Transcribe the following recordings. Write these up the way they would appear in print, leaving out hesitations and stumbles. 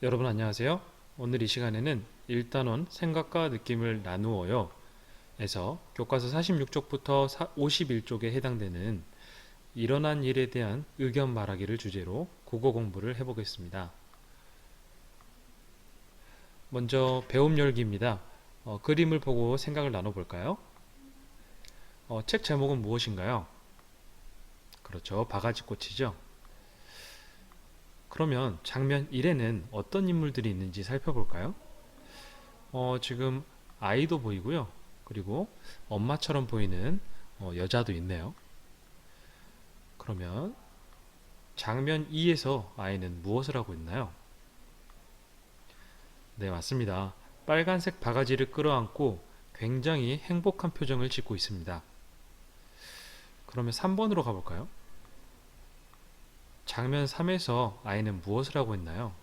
여러분 안녕하세요. 오늘 이 시간에는 1단원 생각과 느낌을 나누어요 에서 교과서 46쪽부터 51쪽에 해당되는 일어난 일에 대한 의견 말하기를 주제로 국어 공부를 해보겠습니다. 먼저 배움 열기입니다. 그림을 보고 생각을 나눠볼까요? 책 제목은 무엇인가요? 그렇죠. 바가지꽃이죠. 그러면 장면 1에는 어떤 인물들이 있는지 살펴볼까요? 지금 아이도 보이고요. 그리고 엄마처럼 보이는 여자도 있네요. 그러면 장면 2에서 아이는 무엇을 하고 있나요? 네, 맞습니다. 빨간색 바가지를 끌어안고 굉장히 행복한 표정을 짓고 있습니다. 그러면 3번으로 가볼까요? 장면 3에서 아이는 무엇을 하고 있나요?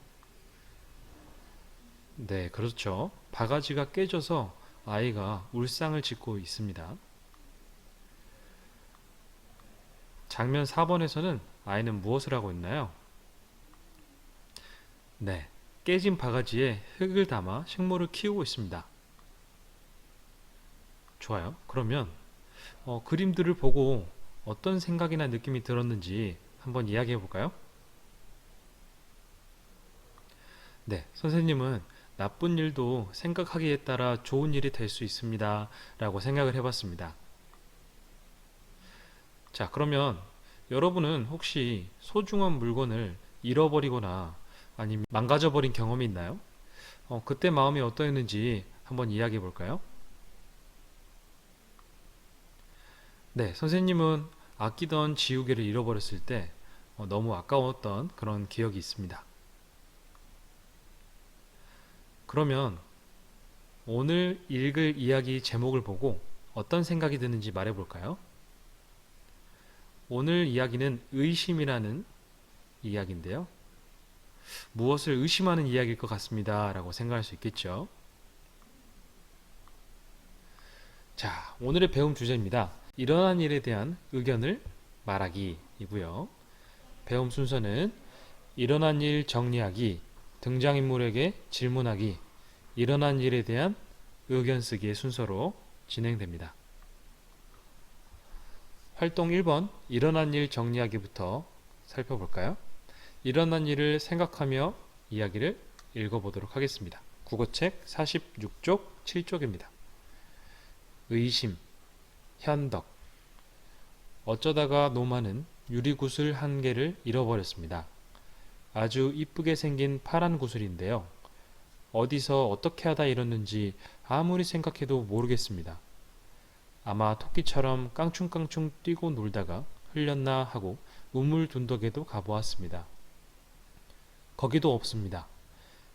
네, 그렇죠. 바가지가 깨져서 아이가 울상을 짓고 있습니다. 장면 4번에서는 아이는 무엇을 하고 있나요? 네, 깨진 바가지에 흙을 담아 식물을 키우고 있습니다. 좋아요. 그러면 그림들을 보고 어떤 생각이나 느낌이 들었는지 한번 이야기해 볼까요? 네, 선생님은 나쁜 일도 생각하기에 따라 좋은 일이 될 수 있습니다 라고 생각을 해봤습니다. 자, 그러면 여러분은 혹시 소중한 물건을 잃어버리거나 아니면 망가져버린 경험이 있나요? 그때 마음이 어떠했는지 한번 이야기해 볼까요? 네, 선생님은 아끼던 지우개를 잃어버렸을 때 너무 아까웠던 그런 기억이 있습니다. 그러면 오늘 읽을 이야기 제목을 보고 어떤 생각이 드는지 말해볼까요? 오늘 이야기는 의심이라는 이야기인데요. 무엇을 의심하는 이야기일 것 같습니다 라고 생각할 수 있겠죠. 자, 오늘의 배움 주제입니다. 일어난 일에 대한 의견을 말하기이고요. 배움 순서는 일어난 일 정리하기, 등장인물에게 질문하기, 일어난 일에 대한 의견 쓰기의 순서로 진행됩니다. 활동 1번 일어난 일 정리하기부터 살펴볼까요? 일어난 일을 생각하며 이야기를 읽어보도록 하겠습니다. 국어책 46쪽 7쪽입니다. 의심, 현덕. 어쩌다가 노마는 유리구슬 한 개를 잃어버렸습니다. 아주 이쁘게 생긴 파란 구슬인데요. 어디서 어떻게 하다 잃었는지 아무리 생각해도 모르겠습니다. 아마 토끼처럼 깡충깡충 뛰고 놀다가 흘렸나 하고 우물둔덕에도 가보았습니다. 거기도 없습니다.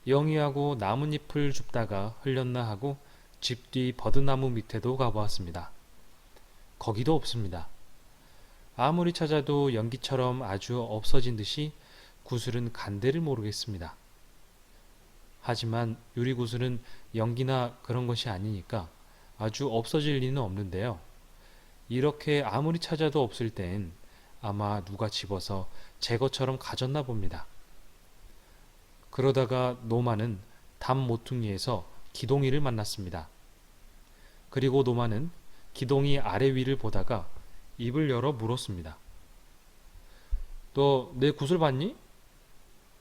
영희하고 나뭇잎을 줍다가 흘렸나 하고 집 뒤 버드나무 밑에도 가보았습니다. 거기도 없습니다. 아무리 찾아도 연기처럼 아주 없어진 듯이 구슬은 간데를 모르겠습니다. 하지만 유리구슬은 연기나 그런 것이 아니니까 아주 없어질 리는 없는데요. 이렇게 아무리 찾아도 없을 땐 아마 누가 집어서 제 것처럼 가졌나 봅니다. 그러다가 노마는 담 모퉁이에서 기동이를 만났습니다. 그리고 노마는 기동이 아래 위를 보다가 입을 열어 물었습니다. 너 내 구슬 봤니?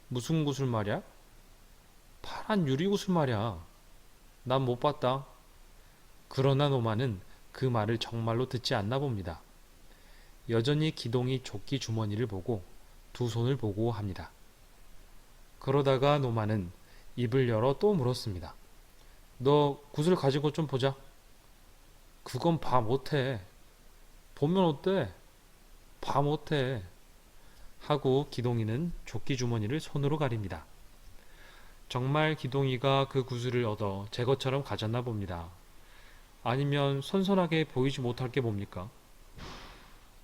무슨 구슬 말이야? 파란 유리 구슬 말이야. 난 못 봤다. 그러나 노마는 그 말을 정말로 듣지 않나 봅니다. 여전히 기동이 조끼 주머니를 보고 두 손을 보고 합니다. 그러다가 노마는 입을 열어 또 물었습니다. 너 구슬 가지고 좀 보자. 그건 봐 못해. 보면 어때? 봐 못해. 하고 기동이는 조끼 주머니를 손으로 가립니다. 정말 기동이가 그 구슬을 얻어 제 것처럼 가졌나 봅니다. 아니면 선선하게 보이지 못할 게 뭡니까?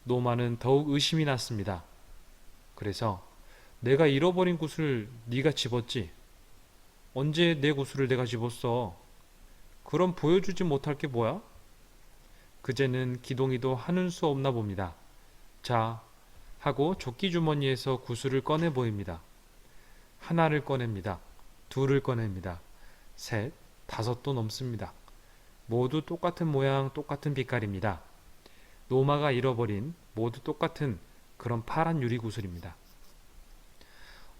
노마는 더욱 의심이 났습니다. 그래서 내가 잃어버린 구슬 네가 집었지? 언제 내 구슬을 내가 집었어? 그럼 보여주지 못할 게 뭐야? 그제는 기동이도 하는 수 없나 봅니다. 자, 하고 조끼 주머니에서 구슬을 꺼내 보입니다. 하나를 꺼냅니다. 둘을 꺼냅니다. 셋, 다섯도 넘습니다. 모두 똑같은 모양, 똑같은 빛깔입니다. 노마가 잃어버린 모두 똑같은 그런 파란 유리 구슬입니다.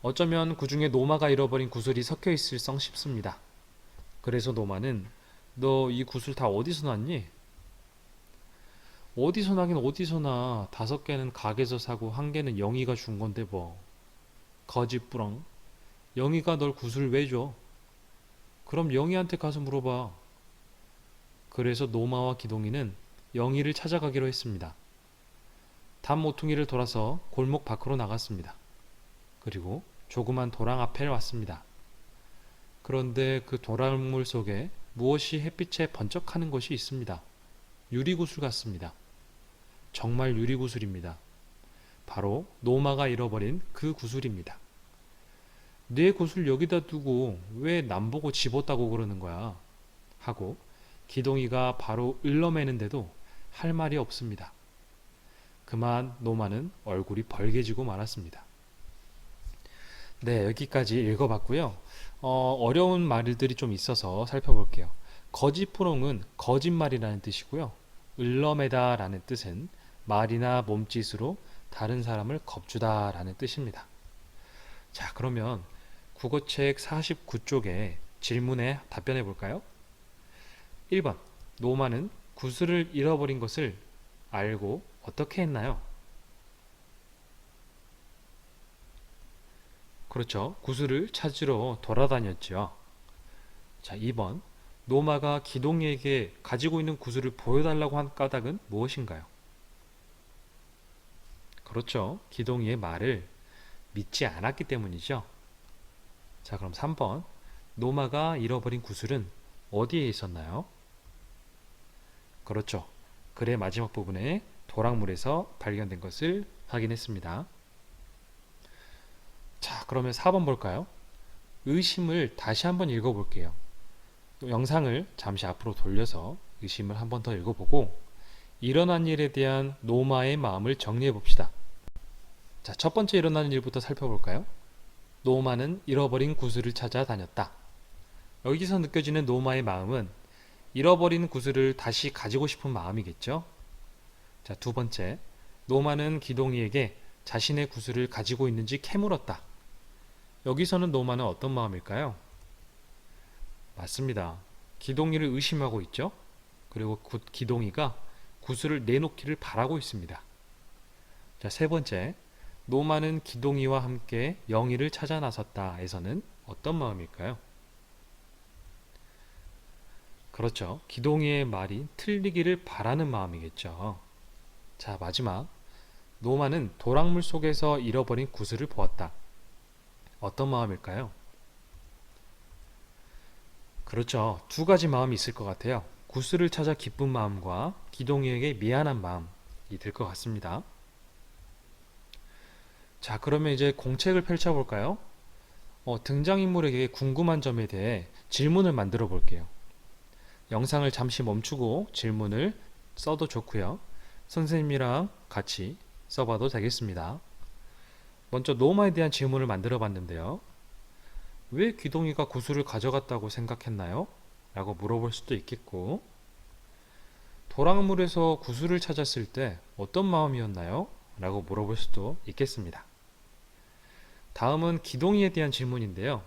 어쩌면 그 중에 노마가 잃어버린 구슬이 섞여 있을성 싶습니다. 그래서 노마는 너 이 구슬 다 어디서 났니? 어디서 나긴 어디서 나. 5개는 가게에서 사고 1개는 영희가 준 건데 뭐. 거짓부렁. 영희가 널 구슬 왜 줘? 그럼 영희한테 가서 물어봐. 그래서 노마와 기동이는 영희를 찾아가기로 했습니다. 담 모퉁이를 돌아서 골목 밖으로 나갔습니다. 그리고 조그만 도랑 앞에 왔습니다. 그런데 그 도랑물 속에 무엇이 햇빛에 번쩍하는 것이 있습니다. 유리구슬 같습니다. 정말 유리구슬입니다. 바로 노마가 잃어버린 그 구슬입니다. 내 구슬 여기다 두고 왜 남 보고 집었다고 그러는 거야? 하고 기동이가 바로 일러매는데도 할 말이 없습니다. 그만 노마는 얼굴이 벌개지고 말았습니다. 네, 여기까지 읽어봤고요. 어려운 말들이 좀 있어서 살펴볼게요. 거짓부렁은 거짓말이라는 뜻이고요. 을러매다 라는 뜻은 말이나 몸짓으로 다른 사람을 겁주다 라는 뜻입니다. 자, 그러면 국어책 49쪽에 질문에 답변해 볼까요? 1번. 노마는 구슬을 잃어버린 것을 알고 어떻게 했나요? 그렇죠. 구슬을 찾으러 돌아다녔죠. 자, 2번. 노마가 기동이에게 가지고 있는 구슬을 보여달라고 한 까닭은 무엇인가요? 그렇죠. 기동이의 말을 믿지 않았기 때문이죠. 자, 그럼 3번. 노마가 잃어버린 구슬은 어디에 있었나요? 그렇죠. 글의 마지막 부분에 도랑물에서 발견된 것을 확인했습니다. 자, 그러면 4번 볼까요? 의심을 다시 한번 읽어볼게요. 또 영상을 잠시 앞으로 돌려서 의심을 한번 더 읽어보고 일어난 일에 대한 노마의 마음을 정리해 봅시다. 자, 첫 번째 일어나는 일부터 살펴볼까요? 노마는 잃어버린 구슬을 찾아 다녔다. 여기서 느껴지는 노마의 마음은 잃어버린 구슬을 다시 가지고 싶은 마음이겠죠? 자, 두 번째, 노마는 기동이에게 자신의 구슬을 가지고 있는지 캐물었다. 여기서는 노마는 어떤 마음일까요? 맞습니다. 기동이를 의심하고 있죠? 그리고 기동이가 구슬을 내놓기를 바라고 있습니다. 자, 세 번째, 노마는 기동이와 함께 영희를 찾아 나섰다에서는 어떤 마음일까요? 그렇죠. 기동이의 말이 틀리기를 바라는 마음이겠죠. 자, 마지막, 노마는 도랑물 속에서 잃어버린 구슬을 보았다. 어떤 마음일까요? 그렇죠. 두 가지 마음이 있을 것 같아요. 구슬을 찾아 기쁜 마음과 기동이에게 미안한 마음이 들 것 같습니다. 자, 그러면 이제 공책을 펼쳐볼까요? 등장인물에게 궁금한 점에 대해 질문을 만들어 볼게요. 영상을 잠시 멈추고 질문을 써도 좋고요. 선생님이랑 같이 써봐도 되겠습니다. 먼저 노마에 대한 질문을 만들어 봤는데요. 왜 귀동이가 구슬을 가져갔다고 생각했나요? 라고 물어볼 수도 있겠고, 도랑물에서 구슬을 찾았을 때 어떤 마음이었나요? 라고 물어볼 수도 있겠습니다. 다음은 기동이에 대한 질문인데요.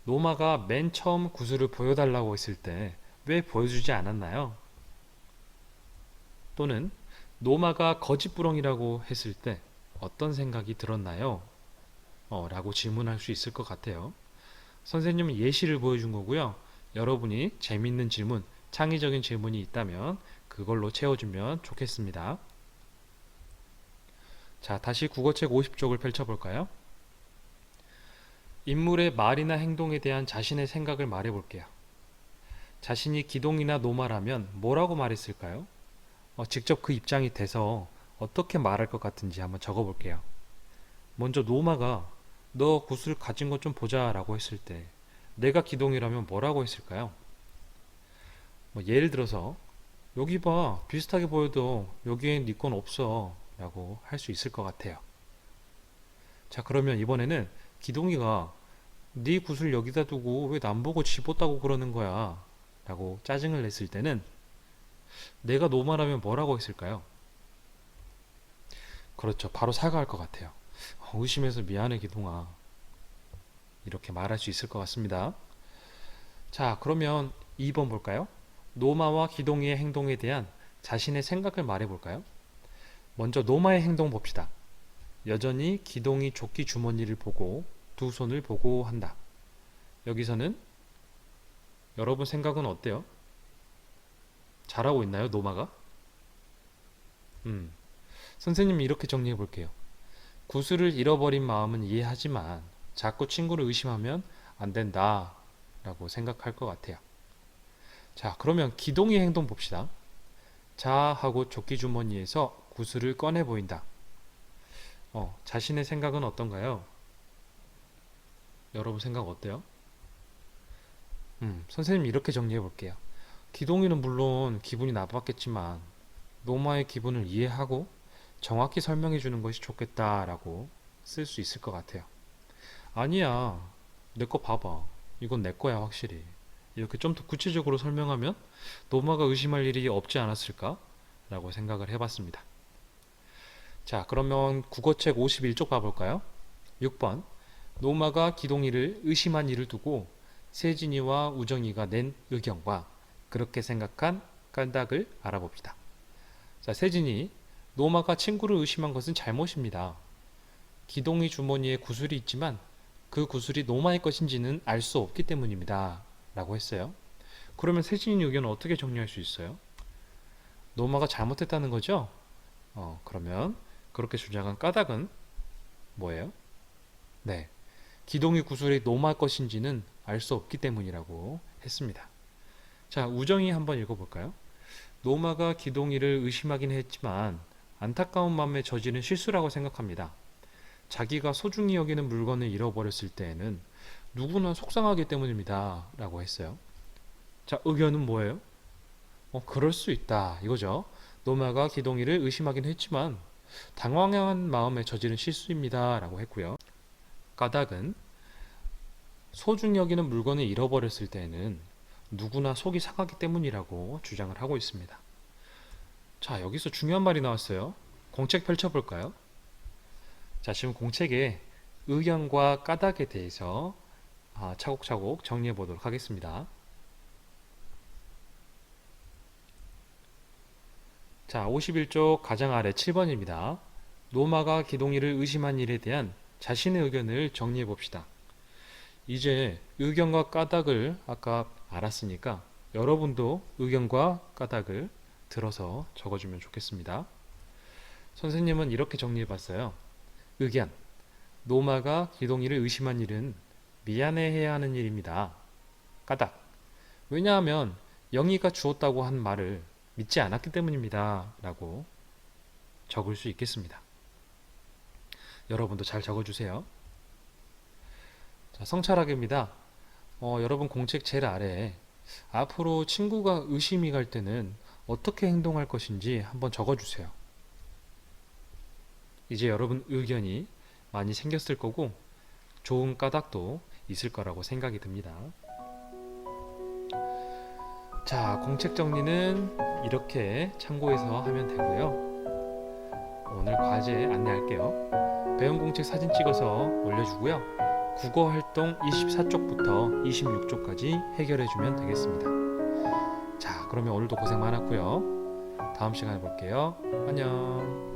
노마가 맨 처음 구슬을 보여달라고 했을 때 왜 보여주지 않았나요? 또는 노마가 거짓부렁이라고 했을 때 어떤 생각이 들었나요? 라고 질문할 수 있을 것 같아요. 선생님은 예시를 보여준 거고요. 여러분이 재밌는 질문, 창의적인 질문이 있다면 그걸로 채워주면 좋겠습니다. 자, 다시 국어책 50쪽을 펼쳐볼까요? 인물의 말이나 행동에 대한 자신의 생각을 말해볼게요. 자신이 기동이나 노마라면 뭐라고 말했을까요? 직접 그 입장이 돼서 어떻게 말할 것 같은지 한번 적어볼게요. 먼저 노마가 너 구슬 가진 것 좀 보자 라고 했을 때 내가 기동이라면 뭐라고 했을까요? 예를 들어서 여기 봐, 비슷하게 보여도 여기엔 네 건 없어 라고 할 수 있을 것 같아요. 자, 그러면 이번에는 기동이가 네 굿을 여기다 두고 왜 남 보고 집었다고 그러는 거야? 라고 짜증을 냈을 때는 내가 노말하면 뭐라고 했을까요? 그렇죠. 바로 사과할 것 같아요. 의심해서 미안해, 기동아. 이렇게 말할 수 있을 것 같습니다. 자, 그러면 2번 볼까요? 노마와 기동이의 행동에 대한 자신의 생각을 말해 볼까요? 먼저 노마의 행동 봅시다. 여전히 기동이 조끼 주머니를 보고 두 손을 보고 한다. 여기서는 여러분 생각은 어때요? 잘하고 있나요, 노마가? 음, 선생님이 이렇게 정리해 볼게요. 구슬을 잃어버린 마음은 이해하지만 자꾸 친구를 의심하면 안 된다 라고 생각할 것 같아요. 자, 그러면 기동의 행동 봅시다. 자 하고 조끼 주머니에서 구슬을 꺼내 보인다. 자신의 생각은 어떤가요? 여러분 생각 어때요? 선생님이 이렇게 정리해 볼게요. 기동이는 물론 기분이 나빴겠지만 노마의 기분을 이해하고 정확히 설명해 주는 것이 좋겠다라고 쓸 수 있을 것 같아요. 아니야, 내 거 봐봐. 이건 내 거야, 확실히. 이렇게 좀 더 구체적으로 설명하면 노마가 의심할 일이 없지 않았을까? 라고 생각을 해봤습니다. 자, 그러면 국어책 51쪽 봐볼까요? 6번. 노마가 기동이를 의심한 일을 두고 세진이와 우정이가 낸 의견과 그렇게 생각한 까닭을 알아봅시다. 자, 세진이. 노마가 친구를 의심한 것은 잘못입니다. 기동이 주머니에 구슬이 있지만 그 구슬이 노마의 것인지는 알 수 없기 때문입니다. 라고 했어요. 그러면 세진이 의견은 어떻게 정리할 수 있어요? 노마가 잘못했다는 거죠? 그러면 그렇게 주장한 까닭은 뭐예요? 네. 기동이 구슬이 노마 것인지는 알 수 없기 때문이라고 했습니다. 자, 우정이 한번 읽어볼까요? 노마가 기동이를 의심하긴 했지만 안타까운 마음에 저지른 실수라고 생각합니다. 자기가 소중히 여기는 물건을 잃어버렸을 때에는 누구나 속상하기 때문입니다. 라고 했어요. 자, 의견은 뭐예요? 그럴 수 있다. 이거죠. 노마가 기동이를 의심하긴 했지만 당황한 마음에 저지른 실수입니다. 라고 했고요. 까닭은 소중히 여기는 물건을 잃어버렸을 때에는 누구나 속이 상하기 때문이라고 주장을 하고 있습니다. 자, 여기서 중요한 말이 나왔어요. 공책 펼쳐볼까요? 자, 지금 공책에 의견과 까닭에 대해서 차곡차곡 정리해 보도록 하겠습니다. 자, 51쪽 가장 아래 7번입니다. 노마가 기동이를 의심한 일에 대한 자신의 의견을 정리해 봅시다. 이제 의견과 까닭을 아까 알았으니까 여러분도 의견과 까닭을 들어서 적어주면 좋겠습니다. 선생님은 이렇게 정리해 봤어요. 의견. 노마가 기동이를 의심한 일은 미안해해야 하는 일입니다. 까닭. 왜냐하면 영희가 주었다고 한 말을 믿지 않았기 때문입니다. 라고 적을 수 있겠습니다. 여러분도 잘 적어주세요. 자, 성찰하기입니다. 여러분 공책 제일 아래에 앞으로 친구가 의심이 갈 때는 어떻게 행동할 것인지 한번 적어주세요. 이제 여러분 의견이 많이 생겼을 거고 좋은 까닭도 있을 거라고 생각이 듭니다. 자, 공책 정리는 이렇게 참고해서 하면 되고요. 오늘 과제 안내할게요. 배운 공책 사진 찍어서 올려주고요. 국어 활동 24쪽부터 26쪽까지 해결해주면 되겠습니다. 자, 그러면 오늘도 고생 많았고요. 다음 시간에 볼게요. 안녕.